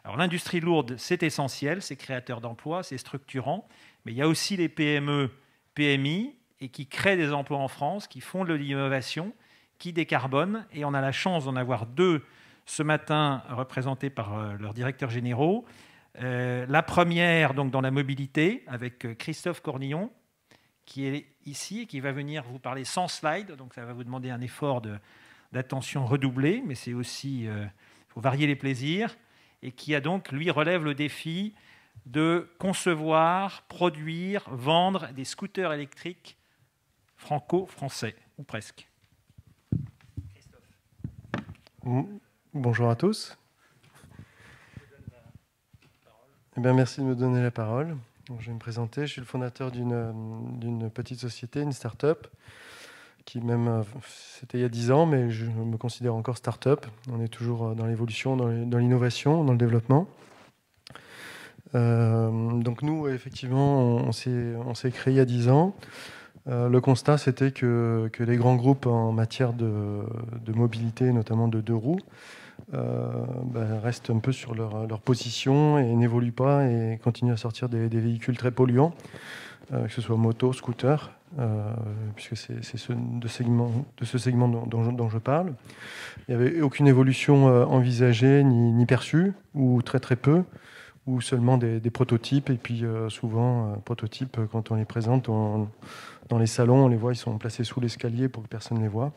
Alors l'industrie lourde, c'est essentiel, c'est créateur d'emplois, c'est structurant, mais il y a aussi les PME, PMI, et qui créent des emplois en France, qui font de l'innovation, qui décarbonent, et on a la chance d'en avoir deux ce matin représentés par leurs directeurs généraux. La première, donc dans la mobilité, avec Christophe Cornillon, qui est ici et qui va venir vous parler sans slide, donc ça va vous demander un effort d'attention redoublé, mais c'est aussi, il faut varier les plaisirs, et qui a donc, lui, relève le défi de concevoir, produire, vendre des scooters électriques franco-français, ou presque. Christophe. Bonjour à tous. Eh bien, merci de me donner la parole. Donc, je vais me présenter. Je suis le fondateur d'une petite société, une start-up, qui même, c'était il y a 10 ans, mais je me considère encore start-up. On est toujours dans l'évolution, dans l'innovation, dans le développement. Donc nous, effectivement, on s'est créé il y a 10 ans. Le constat, c'était que les grands groupes en matière de mobilité, notamment de deux roues, restent un peu sur leur position et n'évoluent pas et continuent à sortir des véhicules très polluants, que ce soit moto, scooter, puisque c'est de ce segment dont je parle. Il n'y avait aucune évolution envisagée ni perçue, ou très très peu, ou seulement des prototypes. Et puis souvent, prototypes, quand on les présente dans les salons, on les voit, ils sont placés sous l'escalier pour que personne ne les voit.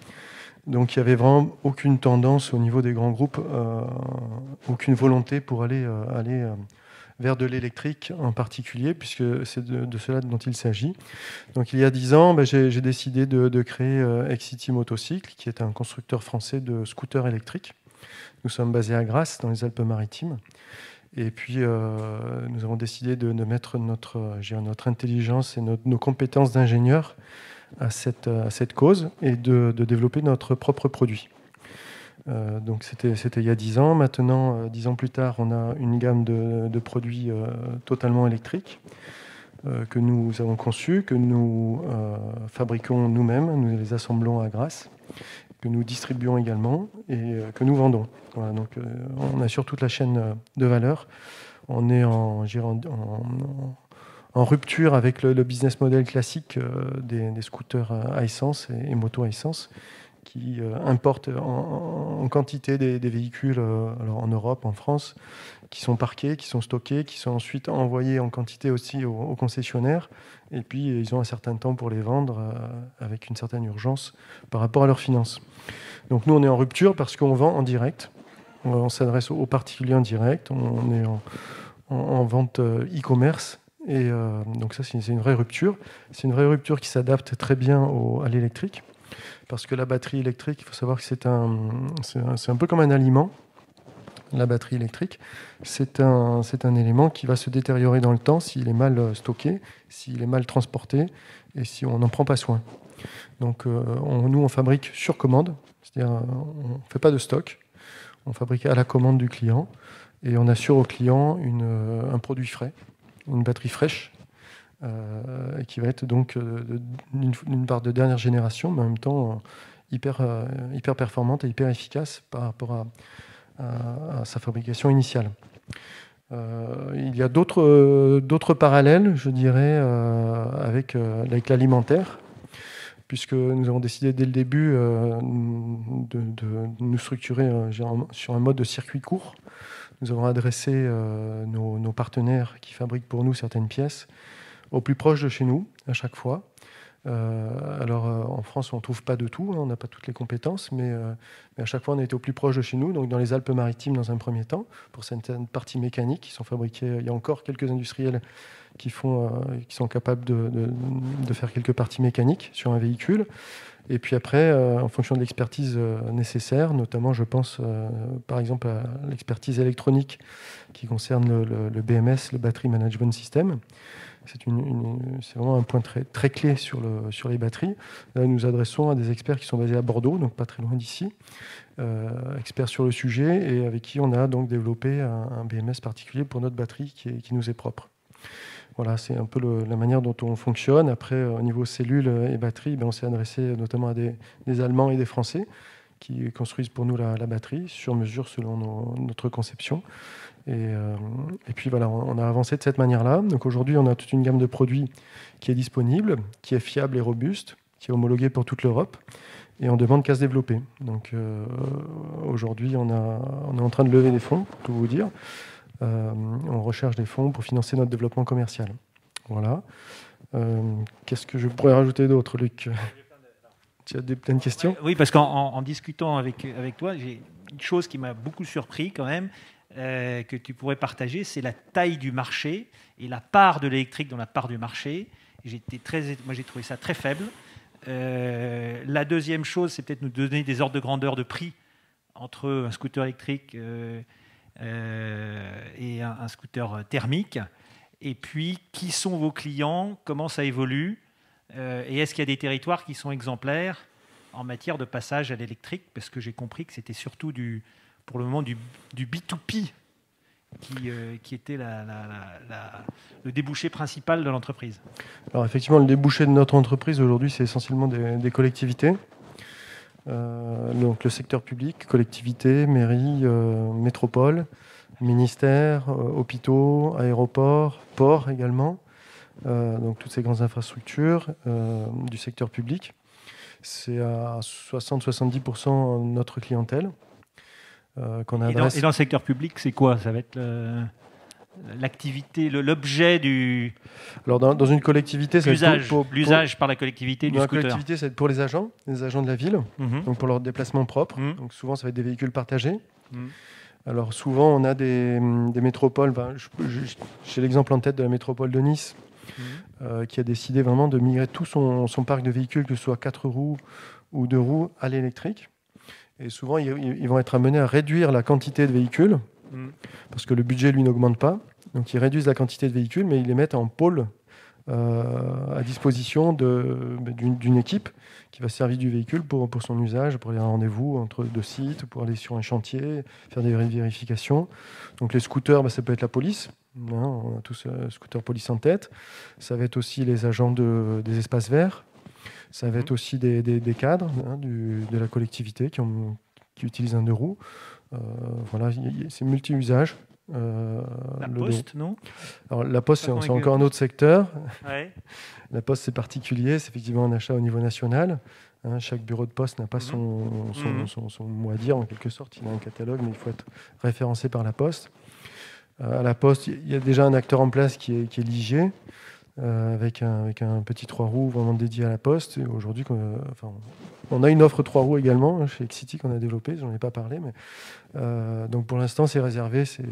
Donc il n'y avait vraiment aucune tendance au niveau des grands groupes, aucune volonté pour aller vers de l'électrique en particulier, puisque c'est de cela dont il s'agit. Donc il y a 10 ans, j'ai décidé de créer Excity Motocycle, qui est un constructeur français de scooters électriques. Nous sommes basés à Grasse, dans les Alpes-Maritimes. Et puis nous avons décidé de mettre notre intelligence et nos compétences d'ingénieurs à cette cause et de développer notre propre produit. Donc c'était il y a 10 ans. Maintenant, 10 ans plus tard, on a une gamme de produits totalement électriques que nous avons conçus, que nous fabriquons nous-mêmes, nous les assemblons à Grasse, que nous distribuons également et que nous vendons. Voilà, donc on assure toute la chaîne de valeur. On est en rupture avec le business model classique des scooters à essence et motos à essence, qui importent en quantité des véhicules alors en Europe, en France, qui sont parqués, qui sont stockés, qui sont ensuite envoyés en quantité aussi aux concessionnaires. Et puis, ils ont un certain temps pour les vendre avec une certaine urgence par rapport à leurs finances. Donc nous, on est en rupture parce qu'on vend en direct. On s'adresse aux particuliers en direct. On est en vente e-commerce. Et donc ça, c'est une vraie rupture. C'est une vraie rupture qui s'adapte très bien à l'électrique. Parce que la batterie électrique, il faut savoir que c'est un peu comme un aliment. La batterie électrique, c'est un élément qui va se détériorer dans le temps s'il est mal stocké, s'il est mal transporté et si on n'en prend pas soin. Donc nous, on fabrique sur commande, c'est-à-dire on ne fait pas de stock, on fabrique à la commande du client et on assure au client un produit frais, une batterie fraîche, qui va être donc d'une part de dernière génération, mais en même temps hyper performante et hyper efficace par rapport à sa fabrication initiale. Il y a d'autres parallèles, je dirais, avec l'alimentaire, puisque nous avons décidé dès le début de nous structurer sur un mode de circuit court. Nous avons adressé nos partenaires qui fabriquent pour nous certaines pièces au plus proche de chez nous, à chaque fois. Alors en France, on ne trouve pas de tout, hein, on n'a pas toutes les compétences, mais à chaque fois, on a été au plus proche de chez nous, donc dans les Alpes-Maritimes dans un premier temps, pour certaines parties mécaniques qui sont fabriquées. Il y a encore quelques industriels qui sont capables de faire quelques parties mécaniques sur un véhicule. Et puis après, en fonction de l'expertise nécessaire, notamment, je pense par exemple à l'expertise électronique qui concerne le BMS, le Battery Management System. C'est vraiment un point très, très clé sur les batteries. Là, nous nous adressons à des experts qui sont basés à Bordeaux, donc pas très loin d'ici, experts sur le sujet et avec qui on a donc développé un BMS particulier pour notre batterie qui nous est propre. Voilà, c'est un peu la manière dont on fonctionne. Après, au niveau cellules et batteries, on s'est adressé notamment à des Allemands et des Français qui construisent pour nous la batterie sur mesure selon notre conception. Et puis voilà, on a avancé de cette manière-là. Donc aujourd'hui, on a toute une gamme de produits qui est disponible, qui est fiable et robuste, qui est homologuée pour toute l'Europe, et on demande qu'à se développer. Donc aujourd'hui, on est en train de lever des fonds, pour tout vous dire. On recherche des fonds pour financer notre développement commercial. Voilà. Qu'est-ce que je pourrais rajouter d'autre, Luc? Tu as plein de questions? Oui, parce qu'en discutant avec toi, j'ai une chose qui m'a beaucoup surpris quand même, que tu pourrais partager, c'est la taille du marché et la part de l'électrique dans la part du marché. Moi, j'ai trouvé ça très faible. La deuxième chose, c'est peut-être nous donner des ordres de grandeur de prix entre un scooter électrique et un scooter thermique. Et puis, qui sont vos clients? Comment ça évolue? Et est-ce qu'il y a des territoires qui sont exemplaires en matière de passage à l'électrique? Parce que j'ai compris que c'était surtout pour le moment du B2P qui était le débouché principal de l'entreprise. Alors effectivement, le débouché de notre entreprise aujourd'hui, c'est essentiellement des collectivités. Donc le secteur public, collectivités, mairies, métropoles, ministères, hôpitaux, aéroports, ports également. Donc toutes ces grandes infrastructures du secteur public. C'est à 60-70% notre clientèle qu'on adresse. Et dans le secteur public, c'est quoi? Ça va être l'activité, l'objet du... Alors dans une collectivité, c'est l'usage par la collectivité du scooter. Dans la collectivité, c'est pour les agents de la ville, donc pour leur déplacement propre. Donc souvent, ça va être des véhicules partagés. Alors souvent, on a des métropoles. J'ai l'exemple en tête de la métropole de Nice, qui a décidé vraiment de migrer tout son parc de véhicules, que ce soit 4 roues ou 2 roues, à l'électrique. Et souvent, ils vont être amenés à réduire la quantité de véhicules, parce que le budget, lui, n'augmente pas. Donc ils réduisent la quantité de véhicules, mais ils les mettent en pôle à disposition d'une équipe qui va servir du véhicule pour son usage, pour les rendez-vous entre deux sites, pour aller sur un chantier, faire des vérifications. Donc les scooters, ça peut être la police. On a tous scooter police en tête. Ça va être aussi les agents des espaces verts. Ça va être aussi des cadres de la collectivité qui utilisent un 2 roues. Voilà, c'est multi-usage. La Poste, non? Alors, la Poste, c'est encore un autre secteur. Ouais. La Poste, c'est particulier. C'est effectivement un achat au niveau national. Chaque bureau de poste n'a pas son mot à dire, en quelque sorte. Il a un catalogue, mais il faut être référencé par la Poste. À la Poste, il y a déjà un acteur en place qui est Ligier, avec un petit 3 roues vraiment dédié à la Poste. Aujourd'hui, on a une offre 3 roues également chez Exity qu'on a développée, j'en ai pas parlé, mais donc pour l'instant c'est réservé, c'est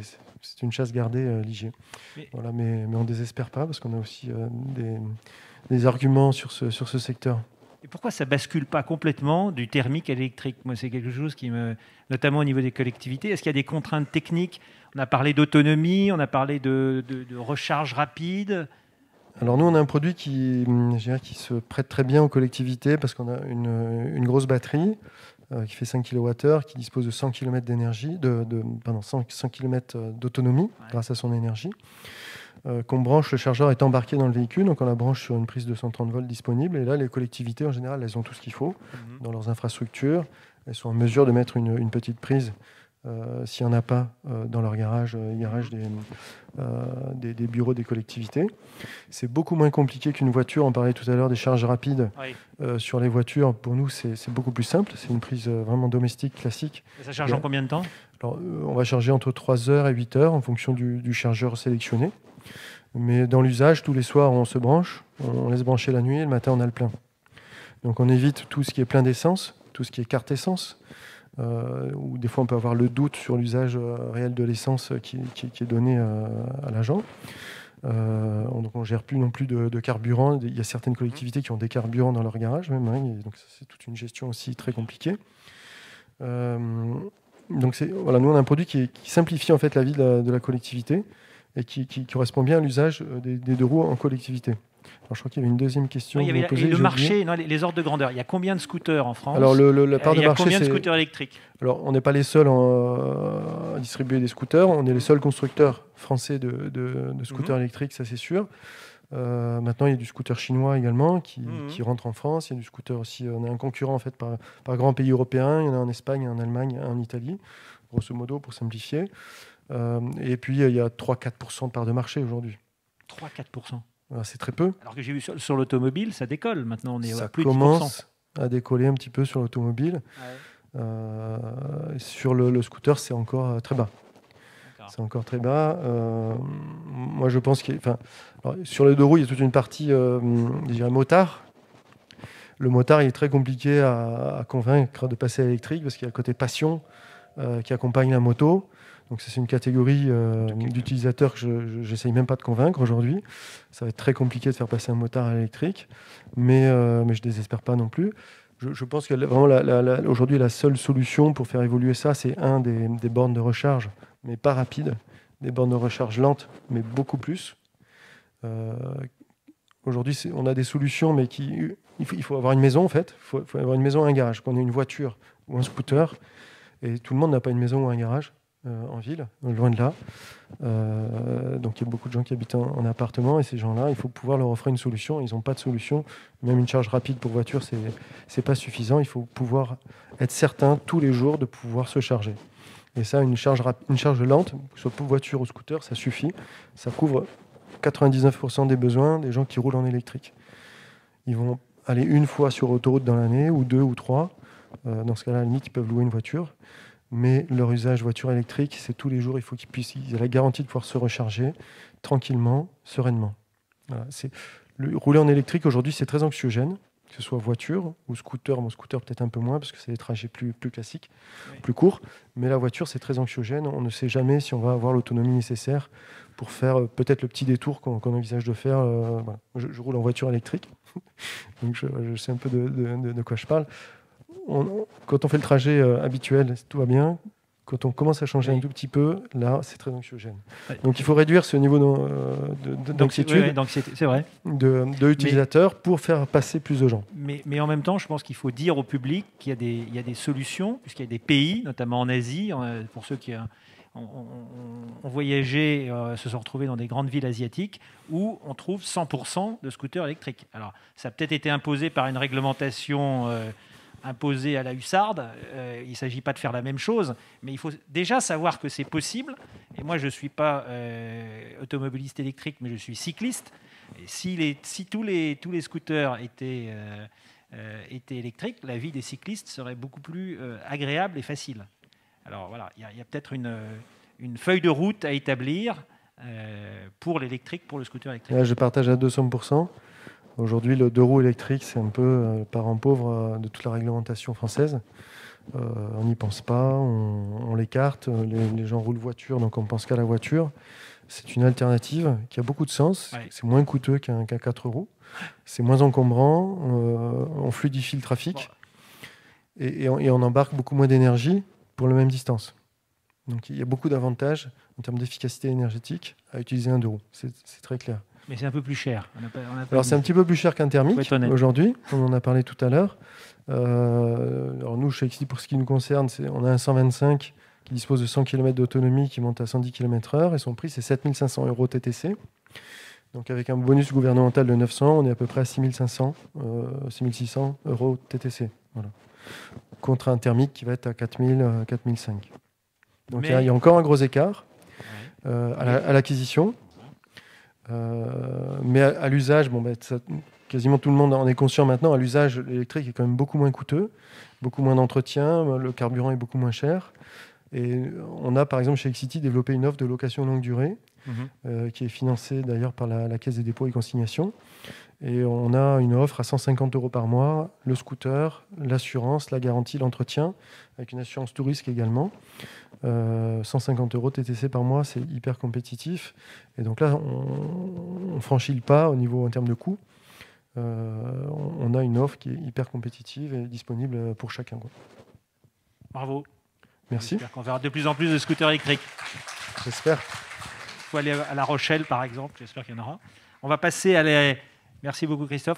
une chasse gardée Ligier. Voilà, mais on ne désespère pas parce qu'on a aussi des arguments sur ce secteur. Et pourquoi ça bascule pas complètement du thermique à l'électrique? Moi, c'est quelque chose qui notamment au niveau des collectivités, est-ce qu'il y a des contraintes techniques? On a parlé d'autonomie, on a parlé de recharge rapide. Alors nous, on a un produit qui se prête très bien aux collectivités parce qu'on a une grosse batterie qui fait 5 kWh, qui dispose de 100 km d'énergie, 100 km d'autonomie grâce à son énergie. Qu'on branche, le chargeur est embarqué dans le véhicule, donc on la branche sur une prise de 130 volts disponible. Et là, les collectivités, en général, elles ont tout ce qu'il faut dans leurs infrastructures. Elles sont en mesure de mettre une petite prise s'il n'y en a pas dans leur garage des bureaux des collectivités. C'est beaucoup moins compliqué qu'une voiture. On parlait tout à l'heure des charges rapides sur les voitures. Pour nous, c'est beaucoup plus simple. C'est une prise vraiment domestique, classique. Et ça charge en combien de temps? Alors, on va charger entre 3 heures et 8 heures en fonction du chargeur sélectionné. Mais dans l'usage, tous les soirs, on se branche, on laisse brancher la nuit et le matin, on a le plein. Donc on évite tout ce qui est plein d'essence, tout ce qui est carte essence, où des fois on peut avoir le doute sur l'usage réel de l'essence qui est donné à l'agent. Donc on ne gère plus non plus de carburant. Il y a certaines collectivités qui ont des carburants dans leur garage même, donc c'est toute une gestion aussi très compliquée. Donc voilà, nous on a un produit qui simplifie en fait la vie de la collectivité et qui correspond bien à l'usage des 2 roues en collectivité. Alors, je crois qu'il y avait une deuxième question. Il y avait le marché, les ordres de grandeur. Il y a combien de scooters en France? Alors, la part de marché, il y a combien de scooters électriques? Alors, on n'est pas les seuls à distribuer des scooters. On est les seuls constructeurs français de scooters électriques, ça c'est sûr. Maintenant, il y a du scooter chinois également qui rentre en France. Il y a du scooter aussi. On a un concurrent en fait par grands pays européens. Il y en a en Espagne, en Allemagne, en Italie, grosso modo, pour simplifier. Et puis, il y a 3-4% de part de marché aujourd'hui. 3-4%. C'est très peu. Alors que j'ai vu sur l'automobile, ça décolle. Maintenant, on est ça à plus de 10%. Ça commence à décoller un petit peu sur l'automobile. Sur le scooter, c'est encore très bas. C'est encore très bas. Moi, je pense sur les deux roues, il y a toute une partie, je dirais, motard. Le motard, il est très compliqué à convaincre de passer à l'électrique parce qu'il y a le côté passion qui accompagne la moto. Donc, c'est une catégorie d'utilisateurs que je n'essaye même pas de convaincre aujourd'hui. Ça va être très compliqué de faire passer un motard à l'électrique, mais je ne désespère pas non plus. Je pense que vraiment aujourd'hui, la seule solution pour faire évoluer ça, c'est des bornes de recharge, mais pas rapides, des bornes de recharge lentes, mais beaucoup plus. Aujourd'hui, on a des solutions, mais il faut avoir une maison, en fait. Il faut avoir une maison et un garage. Qu'on ait une voiture ou un scooter, et tout le monde n'a pas une maison ou un garage en ville, loin de là. Donc il y a beaucoup de gens qui habitent en appartement, et ces gens-là, il faut pouvoir leur offrir une solution. Ils n'ont pas de solution. Même une charge rapide pour voiture, c'est pas suffisant. Il faut pouvoir être certain tous les jours de pouvoir se charger. Et ça, une charge lente, que ce soit pour voiture ou scooter, ça suffit. Ça couvre 99% des besoins des gens qui roulent en électrique. Ils vont aller une fois sur autoroute dans l'année, ou 2 ou 3. Dans ce cas-là, à la limite, ils peuvent rouler une voiture. Mais leur usage voiture électrique, c'est tous les jours. Il faut qu'ils aient la garantie de pouvoir se recharger tranquillement, sereinement. Voilà, rouler en électrique, aujourd'hui, c'est très anxiogène, que ce soit voiture ou scooter. Mon scooter, peut-être un peu moins, parce que c'est des trajets plus classiques, plus courts. Mais la voiture, c'est très anxiogène. On ne sait jamais si on va avoir l'autonomie nécessaire pour faire peut-être le petit détour qu'on envisage de faire. Voilà. Je roule en voiture électrique, donc je sais un peu de quoi je parle. Quand on fait le trajet habituel, tout va bien. Quand on commence à changer un tout petit peu, là, c'est très anxiogène. Donc il faut réduire ce niveau d'anxiétude c'est vrai. de l'utilisateur pour faire passer plus de gens. Mais en même temps, je pense qu'il faut dire au public qu'il y a des solutions, puisqu'il y a des pays, notamment en Asie, pour ceux qui ont voyagé, se sont retrouvés dans des grandes villes asiatiques, où on trouve 100% de scooters électriques. Alors, ça a peut-être été imposé par une réglementation imposée à la hussarde. Il ne s'agit pas de faire la même chose, mais il faut déjà savoir que c'est possible. Et moi, je ne suis pas automobiliste électrique, mais je suis cycliste. Et si tous les scooters étaient électriques, la vie des cyclistes serait beaucoup plus agréable et facile. Alors voilà, il y a peut-être une feuille de route à établir pour l'électrique, pour le scooter électrique. Là, je partage à 200%. Aujourd'hui, le deux roues électrique, c'est un peu le parent pauvre de toute la réglementation française. On n'y pense pas, on l'écarte. Les gens roulent voiture, donc on ne pense qu'à la voiture. C'est une alternative qui a beaucoup de sens. Ouais. C'est moins coûteux qu'un 4 roues. C'est moins encombrant. On fluidifie le trafic. Bon. Et on embarque beaucoup moins d'énergie pour la même distance. Donc il y a beaucoup d'avantages en termes d'efficacité énergétique à utiliser un deux roues. C'est très clair. Mais c'est un peu plus cher. Alors c'est un petit peu plus cher qu'un thermique aujourd'hui, on en a parlé tout à l'heure. Alors nous, chez XT, pour ce qui nous concerne, on a un 125 qui dispose de 100 km d'autonomie qui monte à 110 km/h et son prix c'est 7 500 € TTC. Donc avec un bonus gouvernemental de 900, on est à peu près à 6 600 € TTC. Voilà. Contre un thermique qui va être à 4 000, 4 500. Donc il y a encore un gros écart à l'acquisition. Mais à l'usage, quasiment tout le monde en est conscient maintenant, à l'usage, l'électrique est quand même beaucoup moins coûteux, beaucoup moins d'entretien, le carburant est beaucoup moins cher. Et on a par exemple chez Xity développé une offre de location longue durée qui est financée d'ailleurs par la Caisse des dépôts et consignations. Et on a une offre à 150 € par mois, le scooter, l'assurance, la garantie, l'entretien, avec une assurance tout risque également. 150 € TTC par mois, c'est hyper compétitif. Et donc là, on franchit le pas au niveau en termes de coût. On a une offre qui est hyper compétitive et disponible pour chacun. Bravo. Merci. J'espère qu'on verra de plus en plus de scooters électriques. J'espère. Il faut aller à La Rochelle, par exemple. J'espère qu'il y en aura. On va passer à Merci beaucoup, Christophe.